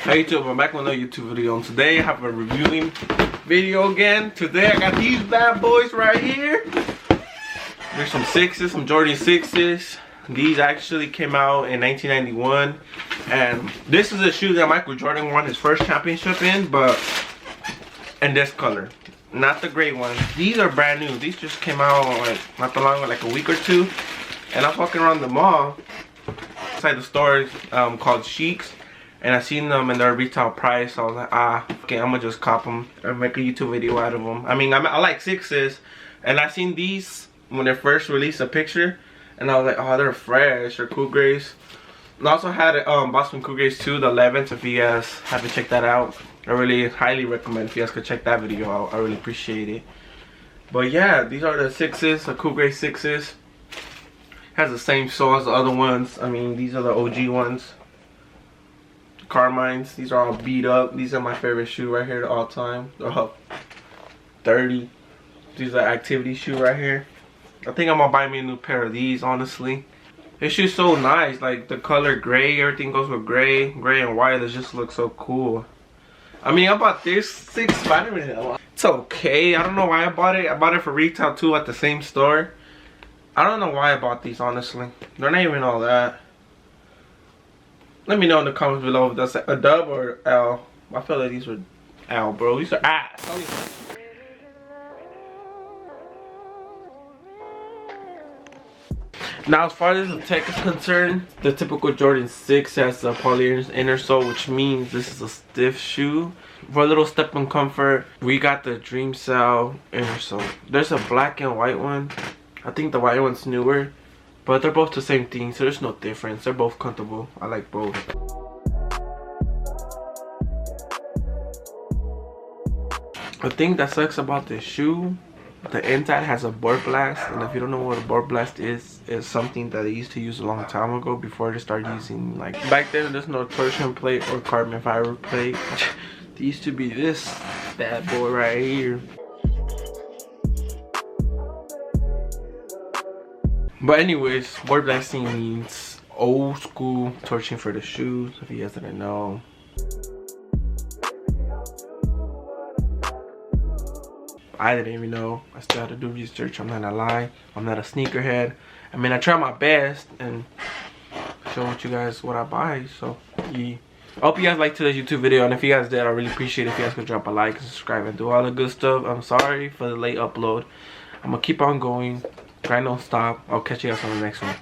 Hey YouTube, I'm back with another YouTube video, and today I have a reviewing video again. Today I got these bad boys right here. There's some sixes, some Jordan 6s. These actually came out in 1991, and this is a shoe that Michael Jordan won his first championship in, but in this color, not the gray one. These are brand new. These just came out like not too long, like a week or two, and I was walking around the mall inside the store called Sheik's, and I seen them in their retail price. So I was like, okay, I'm gonna just cop them and make a YouTube video out of them. I mean, I like sixes, and I seen these when they first released a picture, and I was like, oh, they're fresh. They're cool grays. And I also had Boston Cool Grays 2, the 11th. If you guys haven't checked that out, I really highly recommend if you guys could check that video out. I really appreciate it. But yeah, these are the sixes, the Cool Gray sixes. Has the same sole as the other ones. I mean, these are the OG ones. Carmines. These are all beat up. These are my favorite shoe right here all time. They're all dirty. These are activity shoe right here. I think I'm gonna buy me a new pair of these, honestly. This shoe's so nice. Like the color gray, everything goes with gray and white. It just looks so cool. I mean, I bought this 6 Spider-Man. It's okay. I don't know why I bought it. I bought it for retail too at the same store. I don't know why I bought these, honestly. They're not even all that. Let me know in the comments below if that's a dub or L. I feel like these were L, bro. These are ass. Now, as far as the tech is concerned, the typical Jordan 6 has a poly inner sole, which means this is a stiff shoe. For a little step in comfort, we got the Dream Cell inner sole. There's a black and white one. I think the white one's newer, but they're both the same thing, so there's no difference. They're both comfortable. I like both. The thing that sucks about this shoe, the inside has a board blast, and if you don't know what a board blast is, it's something that they used to use a long time ago before they started using, like, back then there's no torsion plate or carbon fiber plate. There used to be this bad boy right here. But anyways, board blasting means old school torching for the shoes, if you guys didn't know. I didn't even know. I still had to do research. I'm not gonna lie. I'm not a sneakerhead. I mean, I try my best and show you guys what I buy. So, yeah. I hope you guys liked today's YouTube video. And if you guys did, I really appreciate it if you guys could drop a like and subscribe and do all the good stuff. I'm sorry for the late upload. I'm gonna keep on going. Grind don't stop. I'll catch you guys on the next one.